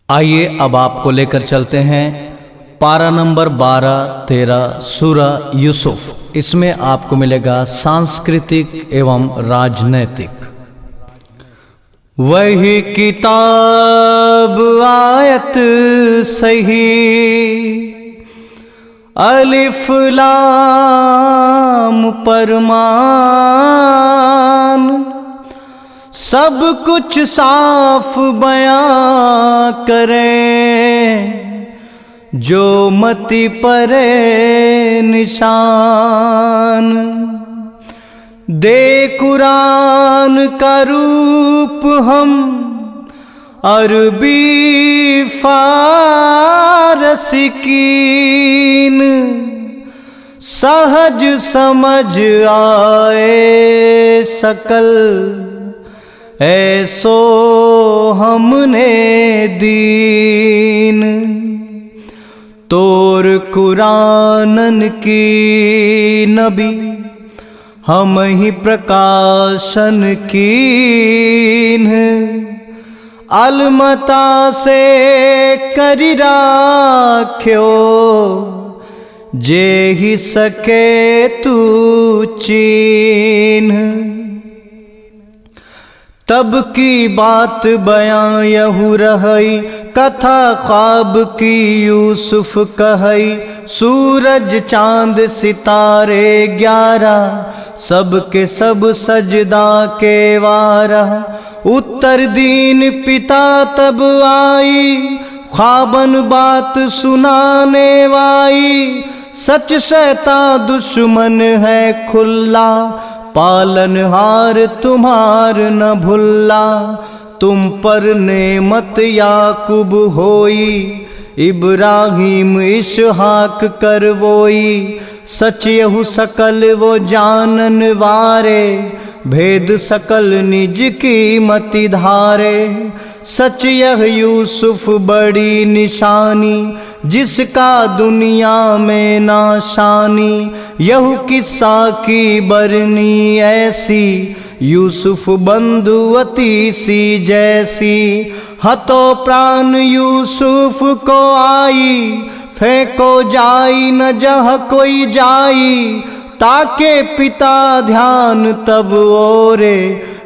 आइए अब आपको लेकर चलते हैं पारा नंबर 12-13 सूरह यूसुफ। इसमें आपको मिलेगा सांस्कृतिक एवं राजनैतिक। वही किताब आयत सही, अलिफ लाम परमान, सब कुछ साफ बयां करें, जो मति परे निशान। दे कुरान का रूप हम अरबी फारसी कीन, सहज समझ आए सकल, ऐसो हमने दीन। तोर कुरानन की नबी, हम ही प्रकाशन कीन। अलमता से करि राख्यो, जे ही सके तू चीन। तब की बात बयां यहू रही, कथा ख्वाब की यूसुफ कही। सूरज चांद सितारे 11, सब के सब सजदा के वारा। उत्तर दीन पिता तब आई, ख्वाबन बात सुनाने वाई। सच शैता दुश्मन है खुल्ला, पालनहार तुम्हार न भुल्ला। तुम पर नेमत याकूब होई, इब्राहिम इस्हाक करवोई। सच यहु सकल वो जानन वारे, भेद सकल निज की मति धारे। सच यह यूसुफ बड़ी निशानी, जिसका दुनिया में नाशानी। यहू किस्सा की बरनी ऐसी, यूसुफ बंधु अति सी जैसी। हतो प्राण यूसुफ को आई, फेंको जाई न जह कोई जाई। ताके पिता ध्यान तब ओरे,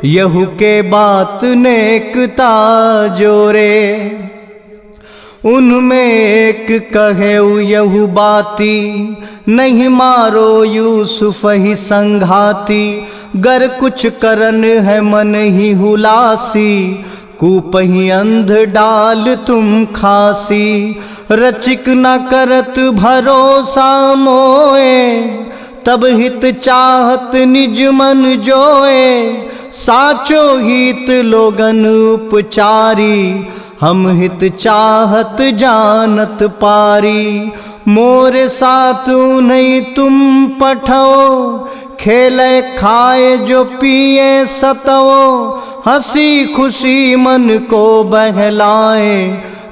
यहू के बात नेकता जोरे। उनमें एक कहे यहू बाती, नहीं मारो यूसुफ ही संघाती। गर कुछ करन है मन ही हुलासी, कूपही अंध डाल तुम खासी। रचिक न करत भरोसा मोए, तब हित चाहत निज मन जोए। साचो हित लोगन उपचारी, हम हित चाहत जानत पारी। मोरे साथ नहीं तुम पठो, खेले खाए जो पिए सतो। हंसी खुशी मन को बहलाए,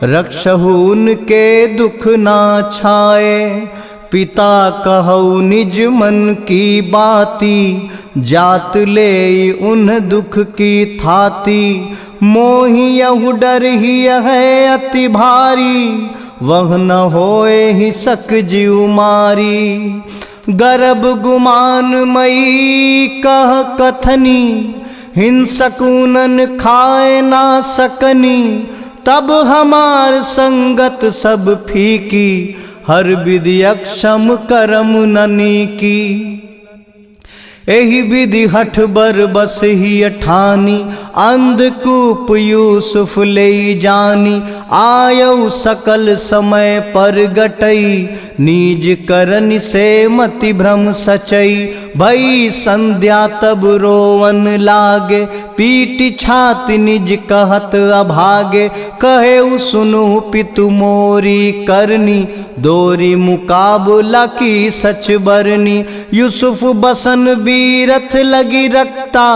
रक्षहु उनके दुख ना छाए। पिता कहु निज मन की बाती, जात ले उन दुख की थाती। मोहि यहु डर ही है अति भारी, वह न होए ही सक जीव मारी। गर्भ गुमान मई कह कथनी, हिंसकूनन खाए ना सकनी। तब हमार संगत सब फीकी, हर विधि अक्षम करम ननी की। एहि विधि हठ बर बस ही अठानी, अंधकूप यूसुफ ले जानी। आयऊ सकल समय पर गटई, नीज करन से मति भ्रम सचई। भई संध्या तब रोवन लागे, पीट छाति निज कहत अभागे। कहे सुनु पितु मोरी करनी, दोरी मुकाबला की सच बरनी। यूसुफ बसन बीरथ लगी रखता,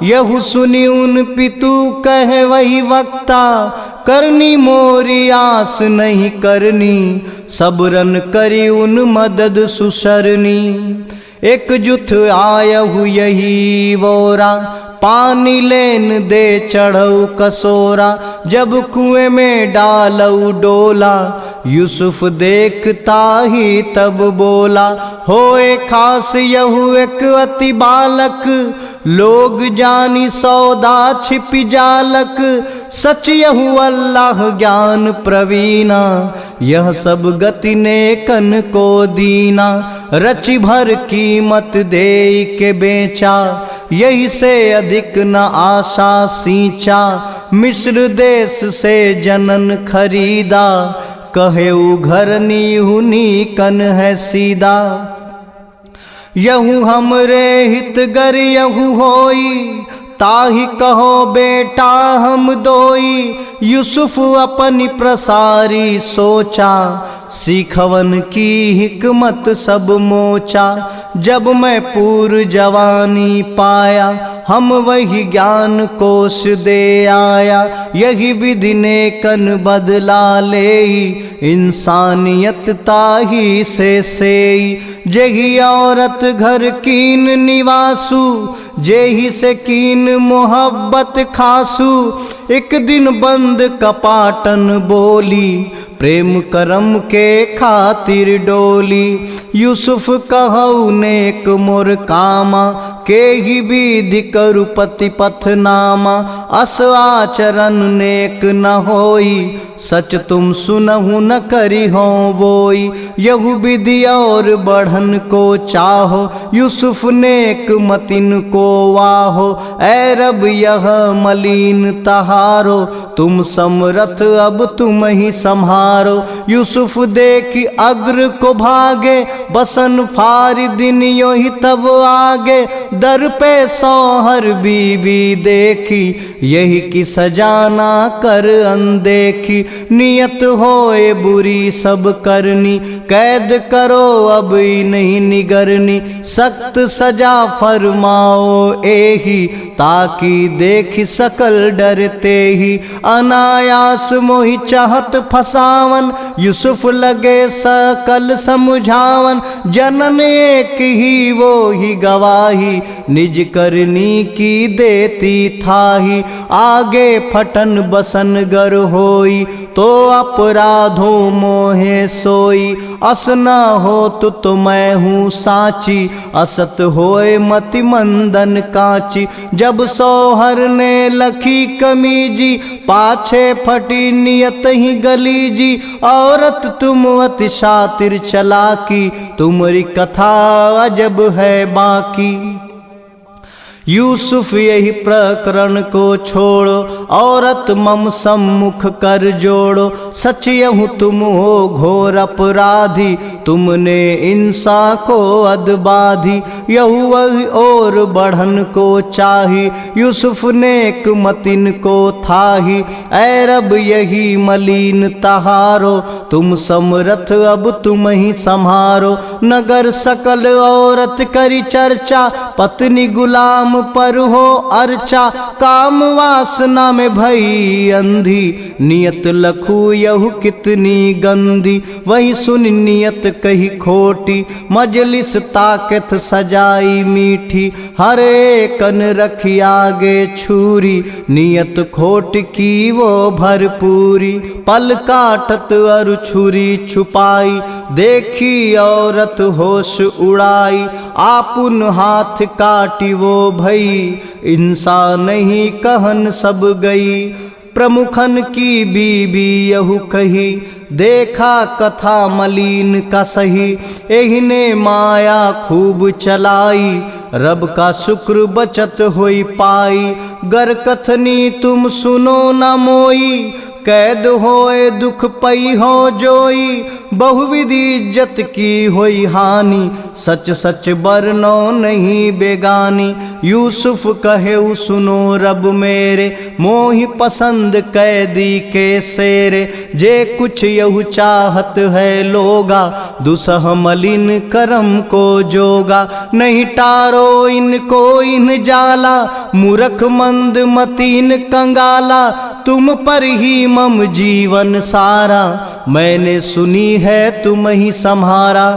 यहु सुनी उन पितु कहे वही वक्ता। करनी मोरी आस नहीं करनी, सबरन करी उन मदद सुसरनी। एक जुथ आयहु यही वोरा, पानी लेन दे चढ़ऊ कसोरा, जब कुएं में डालऊ डोला। यूसुफ देखता ही तब बोला, होए खास यहू एक अति बालक, लोग जानी सौदा छिपी जालक। सच यहू अल्लाह ज्ञान प्रवीणा, यह सब गति नेकन को दीना। रचि भर कीमत दे के बेचा, यही से अधिक न आशा सींचा। मिस्र देश से जनन खरीदा, कहे घरनी हुनी कन है सीधा। यहू हमरे हित गर यहू होई, ताहि कहो बेटा हम दोई। यूसुफ अपनी प्रसारी सोचा, सीखवन की हिकमत सब मोचा। जब मैं पूर जवानी पाया, हम वही ज्ञान कोश दे आया। यही विधि नेकन बदला लेई, इंसानियत ताही से सेई। जेही औरत घर कीन निवासु, जेही से कीन मोहब्बत खासू। एक दिन बंद कपाटन बोली, प्रेम करम के खातिर डोली। यूसुफ कहऊ नेक मोर कामा, के ही विधि करु पति पथ नामा। अस आचरण नेक न होई, सच तुम सुनहु न करी हो बोई। यहू विधि और बढ़न को चाहो, यूसुफ नेक मतिन को वाहो। ऐ रब यह मलिन तहारो, तुम समरथ अब तुम ही संहारो। यूसुफ देखी अग्र को भागे, बसन फारी दिन यो ही तब आगे। दर पे सौहर बीबी देखी, यही की सजाना कर अनदेखी। नियत होए बुरी सब करनी, कैद करो अब नहीं निगरनी। सख्त सजा फरमाओ एही, ताकि देख सकल डरते ही। अनायास मोहि चाहत फसावन, यूसुफ लगे सकल समझावन। जनन एक ही वो ही गवाही, निज करनी की देती थाही। आगे फटन बसन गर होई, तो अपराधो मोहे सोई। अस न हो तो मैं हूँ साची, असत होए मति मंदन काची। जब सौहर ने लखी कमीजी, पाछे फटी नियत ही गलीजी। औरत तुम अति शातिर चलाकी, तुम्हारी कथा अजब है बाकी। यूसुफ यही प्रकरण को छोड़ो, औरत मम सम्मुख कर जोड़ो। सच यहूँ तुम हो घोर अपराधी, तुमने इंसा को अदबाधी। यहू वही और बढ़न को चाही, यूसुफ नेक मतिन को थाही। ऐ रब यही मलिन तहारो, तुम समरथ अब तुम ही संहारो। नगर सकल औरत करी चर्चा, पत्नी गुलाम पर हो अर्चा। काम वासना में भई अंधी, नियत लखू यहू कितनी गंदी। वही सुन नियत कही खोटी, मजलिस ताकत सजाई मीठी। हर एकन रखी आगे छुरी, नियत खोट की वो भरपूरी। पल काटत अरु छुरी छुपाई, देखी औरत होश उड़ाई। आपुन हाथ काटी वो भई, इंसान नहीं कहन सब गई। प्रमुखन की बीबी यहू कही, देखा कथा मलिन का सही। एहिने माया खूब चलाई, रब का शुक्र बचत होई पाई। गर कथनी तुम सुनो न मोई, कैद होए दुख पई हो जोई। बहुविधि इज्जत की होई हानि, सच सच बरनो नहीं बेगानी। यूसुफ कहे सुनो रब मेरे, मोहि पसंद कैदी के सेरे। जे कुछ यहू चाहत है लोगा, दुसह मलिन करम को जोगा। नहीं टारो इनको इन जाला, मूर्ख मंद मतीन कंगाला। तुम पर ही मम जीवन सारा, मैंने सुनी है तुम ही सम्हारा।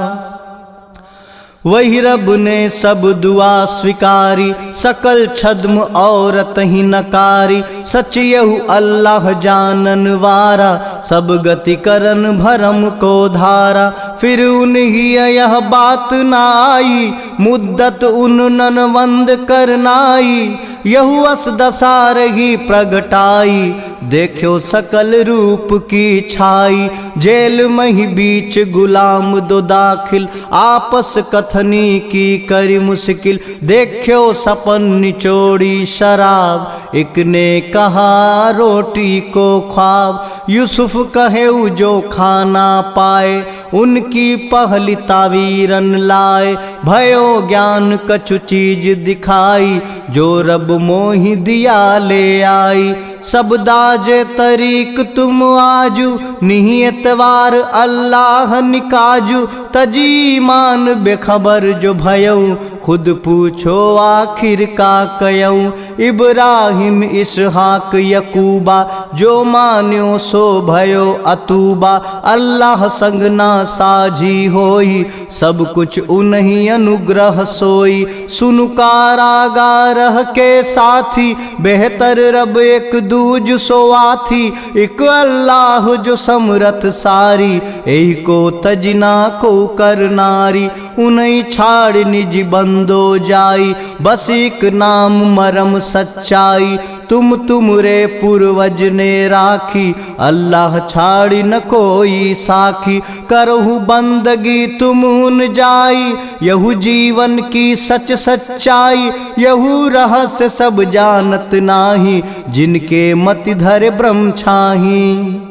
वही रब ने सब दुआ स्वीकारी, सकल छद्म औरत ही नकारी। सच यहु अल्लाह जानन वारा, सब गति करन भरम को धारा। फिर उन्हीं यह बात न आई, मुद्दत उन्नन वंद करनाई। यहु अस दशा रही प्रगटाई, देखो सकल रूप की छाई। जेल में ही बीच गुलाम दो दाखिल, आपस कथनी की करी मुश्किल। देखो सपन निचोड़ी शराब, एक ने कहा रोटी को ख्वाब। यूसुफ कहे जो खाना पाए, उनकी पहली तावीरन लाए। भयो ज्ञान कछु चीज दिखाई, जो रब मोहि दिया ले आई। सब दाजे तरीक तुम आजू, नहीं एतवार अल्लाह निकाजू। तजी मान बेखबर जो भयऊ, खुद पूछो आखिर का कयऊ। इब्राहिम इसहाक यकूबा, जो मान्यो सो भयो अतूबा। अल्लाह संग ना साझी होई, सब कुछ उन्हीं अनुग्रह सोई। सुनु कारागारह के साथी, बेहतर रब एक दूज सोवाथी। एक अल्लाह जो समरथ सारी, यही को तजना को करनारी। उन्हीं छाड़ निज बंदो जाई, बस एक नाम मरम सच्चाई। तुम रे पूर्वज ने राखी, अल्लाह छाड़ी न कोई साखी। करहु बंदगी तुम उन जाई, यहु जीवन की सच सच्चाई। यहु रहस्य सब जानत नाही, जिनके मति धरे ब्रह्म छाही।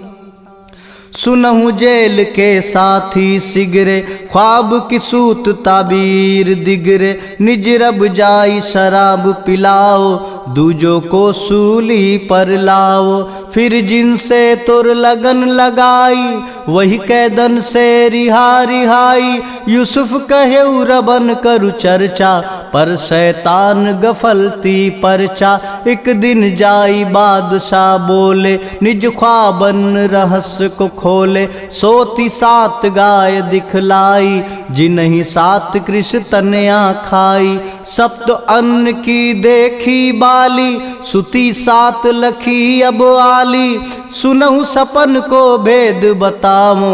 सुनहु जेल के साथी सिगरे, ख्वाब की सूत ताबीर दिगरे। निज रब जाई शराब पिलाओ, दूजों को सूली पर लाओ। फिर जिनसे तुर लगन लगाई, वही कैदन से रिहाई। यूसुफ कहे रबन करु चर्चा, पर शैतान गफलती परचा। एक दिन जाई बादशाह बोले, निज ख्वाबन रहस्य को खोले। सोती सात गाय दिखलाई, जिन्हीं सात कृष तनया खाई। सप्त अन्न की देखी बाली, सुती सात लखी अब आली। सुनहु सपन को भेद बताओ,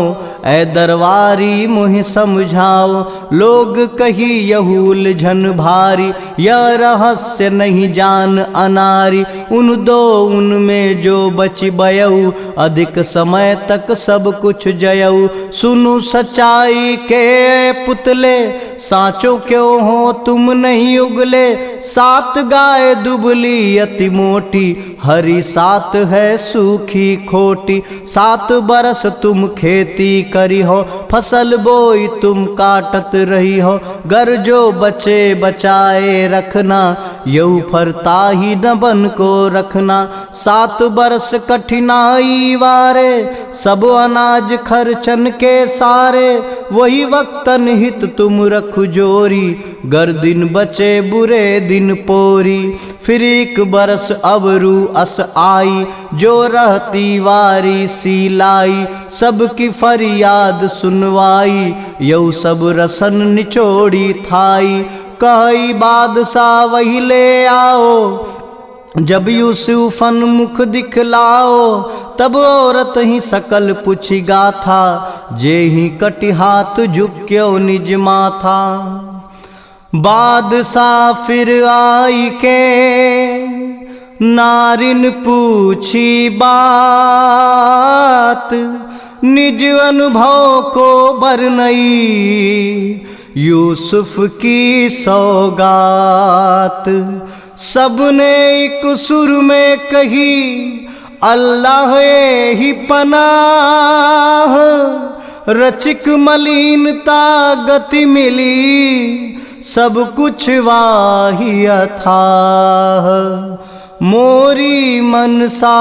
ऐ दरबारी मुझे समझाओ। लोग कही यहूल झन भारी, यह रहस्य नहीं जान अनारी। उन दो उनमें जो बच बयऊ, अधिक समय तक सब कुछ जयऊ। सुनु सच्चाई के पुतले, साचो क्यों हो तुम नहीं उगले। सात गाय दुबली अति मोटी, हरी सात है सूखी खोटी। 7 बरस तुम खेती करी हो, फसल बोई तुम काटत रही हो। घर जो बचे बचाए रखना, यऊ फरता ही न बन को रखना। 7 बरस कठिनाई वारे, सब अनाज खर्चन के सारे। वही वक्तन हित तुम रखु जोरी, गर दिन बचे बुरे दिन पोरी। फिर 1 बरस अवरू अस आई, जो रहती वारी सिलाई। सबकी फरियाद सुनवाई, यऊ सब रसन निचोड़ी थाई। कही बादशाह वही ले आओ, जब यूसुफन मुख दिखलाओ। तब औरत ही सकल पुछि गाथा, जे ही कटि हाथ झुक्यो निज माथा। बादशाह फिर आई के, नारिन पूछी बात। निज अनुभव को बरनई, यूसुफ की सौगात। सबने एक सुर में कही, अल्लाह ही पनाह। रचिक मलिनता गति मिली, सब कुछ वाही अथाह। मोरी मनसा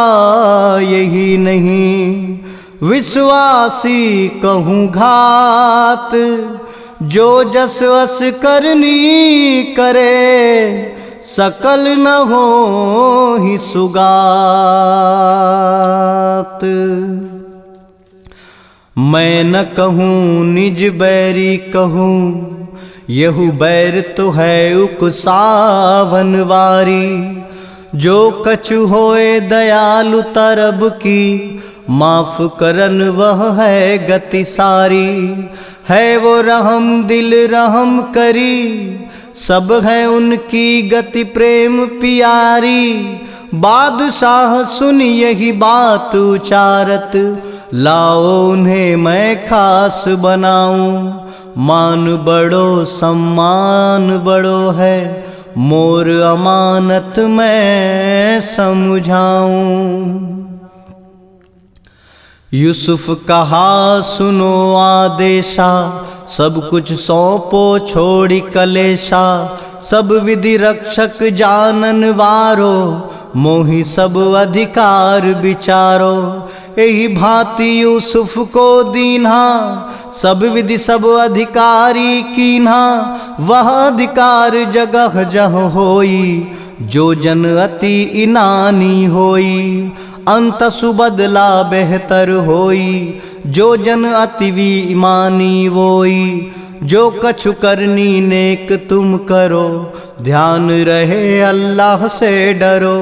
यही नहीं, विश्वासी कहूँ घात। जो जस वस करनी करे, सकल न हो ही सुगात। मैं न कहूँ निज बैरी कहूँ, यहु बैर तो है उकसावन वारी। जो कछु होए दयालु तरब की, माफ करन वह है गति सारी। है वो रहम दिल रहम करी, सब है उनकी गति प्रेम प्यारी। बादशाह सुन यही बात उचारत, लाओ उन्हें मैं खास बनाऊं। मान बड़ो सम्मान बड़ो है, मोर अमानत मैं समझाऊं। यूसुफ कहा सुनो आदेशा, सब कुछ सौंपो छोड़ी कलेशा। सब विधि रक्षक जानन वारो, मोहि सब अधिकार विचारो। यही भांति यूसुफ को दीन्हा, सब विधि सब अधिकारी कीन्हा। वह अधिकार जगह जह होई, जो जन अति इनानी होई। अंत सुबदला बेहतर होई, जो जन अति ईमानी वोई। जो कछु करनी नेक तुम करो, ध्यान रहे अल्लाह से डरो।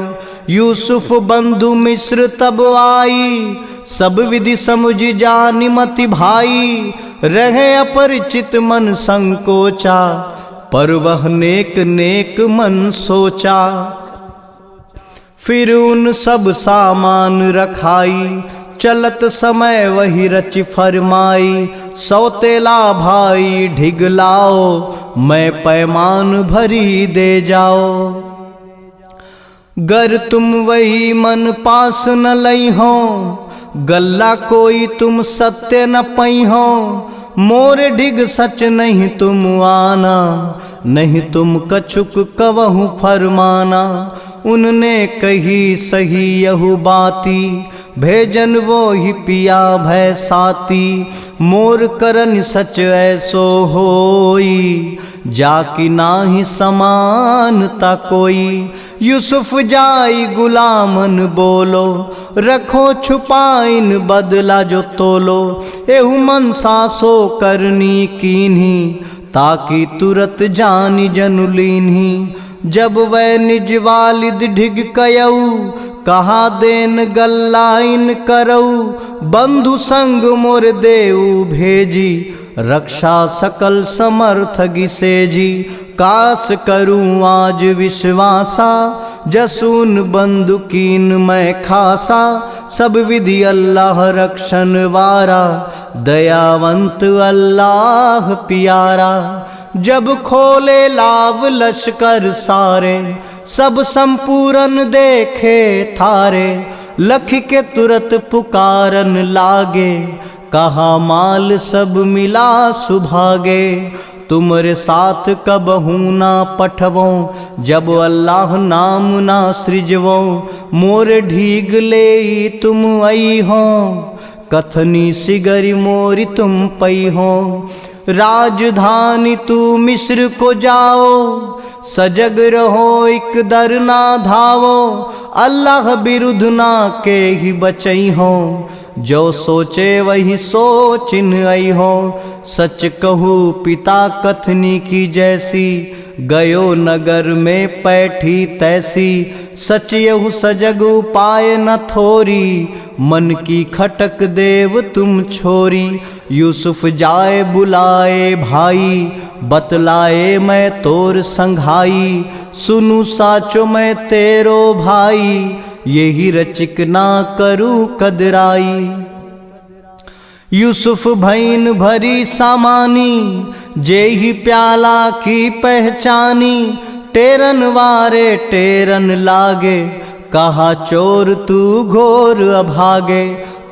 यूसुफ बंधु मिस्र तब आई, सब विधि समझ जानि मति भाई। रहे अपरिचित मन संकोचा, पर वह नेक नेक मन सोचा। फिर उन सब सामान रखाई, चलत समय वही रच फरमाई। सौतेला भाई ढिग लाओ, मैं पैमान भरी दे जाओ। गर तुम वही मन पास न लई हो, गल्ला कोई तुम सत्य न पई हो। मोर ढिग सच नहीं तुम आना, नहीं तुम कछुक कवहु फरमाना। उनने कही सही यहु बाती, भेजन वो ही पिया भय साती। मोर करन सच ऐसो होई, जाकी नाही समानता कोई। यूसुफ जाई गुलामन बोलो, रखो छुपाइन बदला जो तोलो। एहु मन सासो करनी कीन्ही, ताकि तुरत जानी जनुलीन्ही। जब वह निज वालिद ढिग कयऊ, कहा देन गल्लाइन करऊ। बंधु संग मोर देऊ भेजी, रक्षा सकल समर्थ गिसेजी। कास करूं आज विश्वासा, जसून बंदुकीन मैं खासा। सब विधि अल्लाह रक्षण वारा, दयावंत अल्लाह प्यारा। जब खोले लाव लश्कर सारे, सब संपूरन देखे थारे। लख के तुरत पुकारन लागे, कहा माल सब मिला सुभागे। तुमरे साथ कबहू ना पठवो, जब अल्लाह नाम ना सृजवो। मोर ढीग ले तुम आई हो, कथनी सिगरी मोरी तुम पई हो। राजधानी तू मिस्र को जाओ, सजग रहो एक दर ना धावो। अल्लाह बिरुद्ध ना के ही बचई हो, जो सोचे वही सोचिन आई हो। सच कहूँ पिता कथनी की जैसी, गयो नगर में पैठी तैसी। सच यहु सजग उपाय न थोरी, मन की खटक देव तुम छोरी। यूसुफ जाए बुलाए भाई, बतलाए मैं तोर संघाई। सुनु साचो मैं तेरो भाई, यही रचिक ना करूँ कदराई। यूसुफ भईन भरी सामानी, जेहि प्याला की पहचानी। टेरन वारे टेरन लागे, कहा चोर तू घोर अभागे।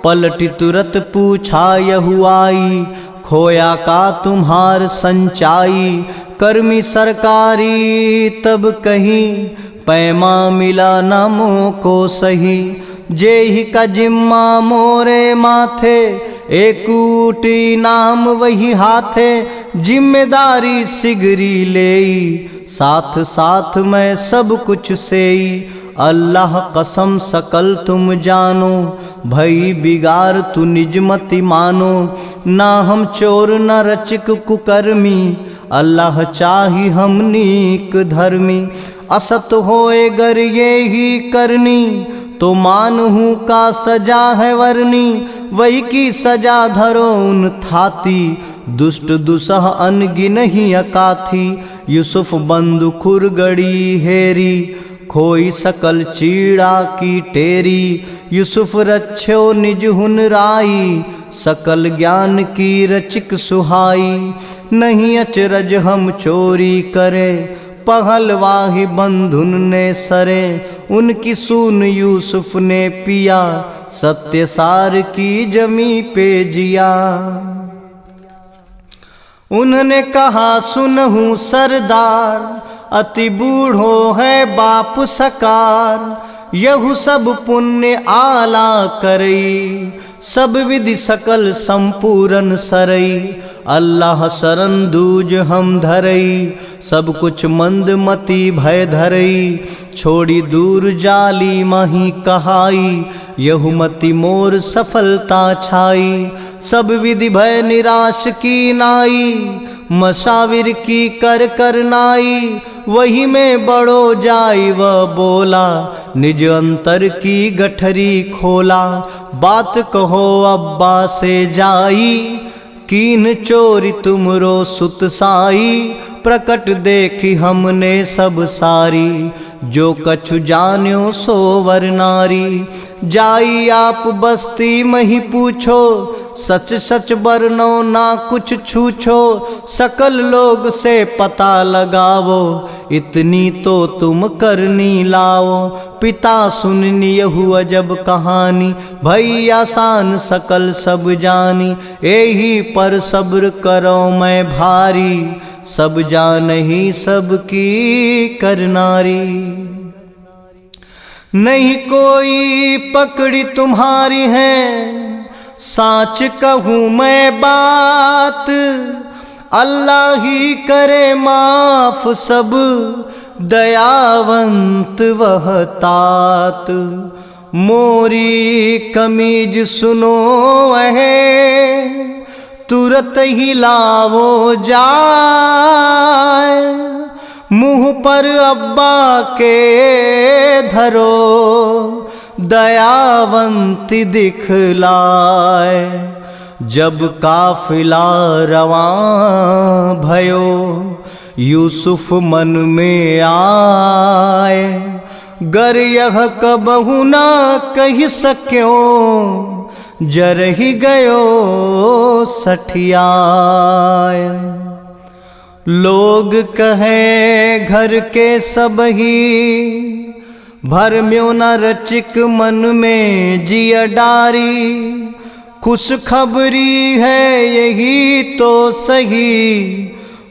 पलटी तुरत पूछा यहु आई, खोया का तुम्हार संचाई। कर्मी सरकारी तब कहीं, पैमा मिला नामो को सही। जेहि का जिम्मा मोरे माथे, एकूटी नाम वही हाथे। जिम्मेदारी सिगरी लेई, साथ साथ मैं सब कुछ सेई। अल्लाह कसम सकल तुम जानो, भई बिगार तू निज मति मानो। ना हम चोर न रचिक कुकर्मी, अल्लाह चाही हम नीक धर्मी। असत होए गर ये ही करनी, तो मानहूँ का सजा है वरनी। वही की सजा धरो उन थाती, दुष्ट दुसह अनगिन ही अकाथी। यूसुफ बंधु खुर गड़ी हेरी, खोई सकल चीड़ा की टेरी। यूसुफ रच्छो निज हुन राई, सकल ज्ञान की रचिक सुहाई। नहीं अचरज हम चोरी करे, पहलवाही बंधुन ने सरे। उनकी सून यूसुफ ने पिया, सत्य सार की जमी पे जिया। उन्होंने कहा सुनहूँ सरदार, अति बूढ़ो है बाप सकार। यहु सब पुण्य आला करई, सब विधि सकल संपूरन सरई। अल्लाह शरण दूज हम धरई, सब कुछ मंद मति भय धरई। छोड़ी दूर जाली मही कहाई, यहु मति मोर सफलता छाई। सब विधि भय निराश की नाई, मसाविर की कर कर नाई। वही में बड़ो जाई व बोला, निज अंतर की गठरी खोला। बात कहो अब्बा से जाई, कीन चोरी तुमरो सुत साई। प्रकट देखी हमने सब सारी, जो कछु जान्यो सो वर नारी। जाई आप बस्ती मही पूछो, सच सच बरनो ना कुछ छूछो। सकल लोग से पता लगावो, इतनी तो तुम करनी लाओ। पिता सुननी यहु अजब कहानी, भई आसान सकल सब जानी। एही पर सब्र करो मैं भारी, सब जानही सबकी करनारी। नहीं कोई पकड़ी तुम्हारी है, साच कहूँ मैं बात। अल्लाह ही करे माफ सब, दयावंत वह तात। मोरी कमीज सुनो है, तुरत ही लावो जाए। मुँह पर अब्बा के धरो, दयावंती दिखलाए। जब काफिला रवां भयो, यूसुफ मन में आए। गर यह कबहु ना कही सक्यो, जर ही गयो सठियाय। लोग कहे घर के सब ही, भरम्यो न रचिक मन में जिया डारी। खुश खबरी है यही तो सही,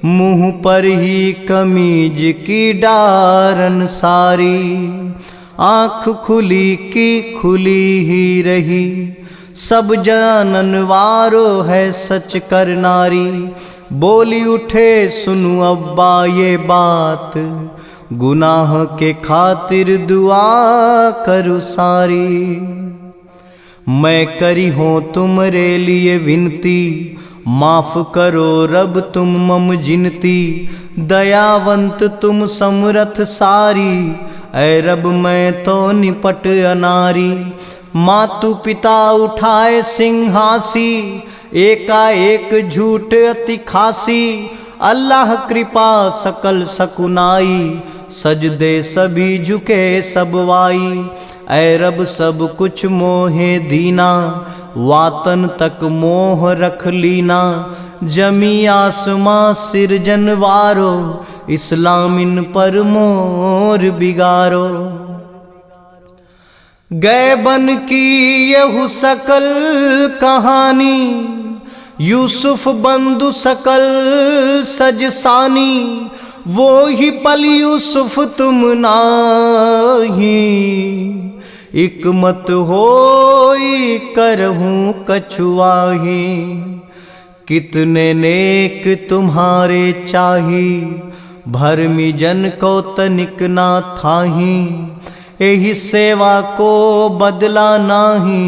मुँह पर ही कमीज की डारन सारी। आँख खुली की खुली ही रही, सब जानन वारो है सच करनारी। बोली उठे सुनु अब्बा ये बात, गुनाह के खातिर दुआ करू सारी। मैं करी हो तुमरे लिए विनती, माफ करो रब तुम मम जिनती। दयावंत तुम समरथ सारी, ऐ रब मैं तो निपट अनारी। मातु पिता उठाए सिंहासी, एकाएक झूठ अति खासी। अल्लाह कृपा सकल सकुनाई, सजदे सभी झुके सब वाई। ऐ रब सब कुछ मोहे दीना, वातन तक मोह रख लीना। जमी आसमां सिरजन वारो, इस्लामिन पर मोर बिगारो। गए बन की यहु सकल कहानी, यूसुफ बंधु सकल सजसानी। वो ही पल यूसुफ तुम नाही, इक मत होई करहूँ कछुआही। कितने नेक तुम्हारे चाही, भरमी जन को तनिक ना थाही। एहि सेवा को बदला नाही,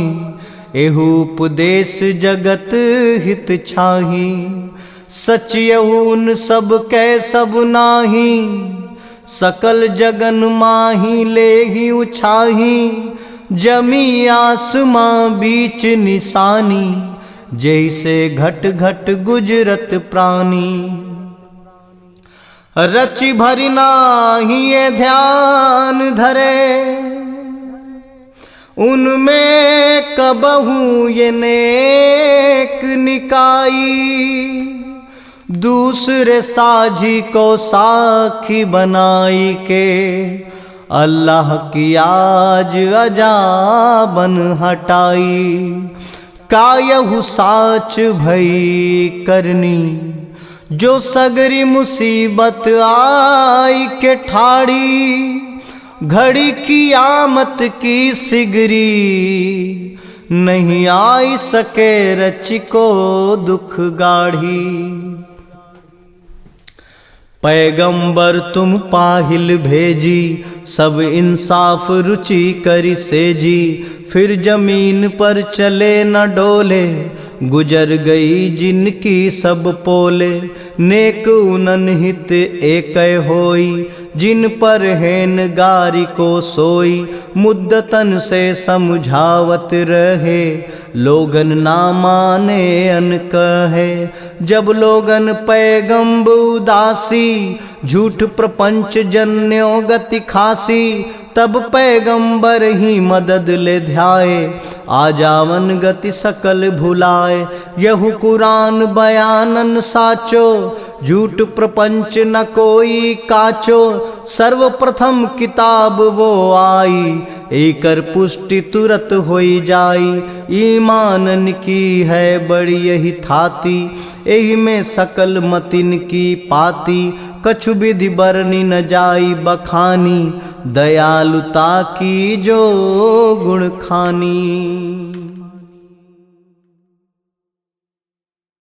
एहू उपदेश जगत हित छाही। सच यहून सब कै सब नाही, सकल जगन माही लेहि उछाही। जमी आसमां बीच निशानी, जैसे घट घट गुजरत प्राणी। रचि भरि नाही ये ध्यान धरे, उनमें कबहू ये नेक निकाई। दूसरे साझी को साखी बनाई के, अल्लाह की आज अजाबन हटाई। कायहु साच भई करनी, जो सगरी मुसीबत आई के ठाड़ी। घड़ी कियामत की सिगरी, नहीं आई सके रचि को दुख गाढ़ी। पैगंबर तुम पाहिल भेजी, सब इंसाफ रुचि करी सेजी। फिर जमीन पर चले न डोले, गुजर गई जिनकी सब पोले। नेक उनन हित एक होई, जिन पर हेन गारी को सोई। मुद्दतन से समझावत रहे, लोगन ना माने अन कहे। जब लोगन पैगंब उदासी, झूठ प्रपंच जन्यो गति खासी। तब पैगंबर ही मदद ले ध्याए, आ जावन गति सकल भुलाए। यहु कुरान बयानन साचो, झूठ प्रपंच न कोई काचो। सर्वप्रथम किताब वो आई, एकर पुष्टि तुरत होई जाई। ईमानन की है बड़ी यही थाती, एही में सकल मतिन की पाती। कछु विधि बरनी न जाई बखानी, दयालुता की जो गुण खानी।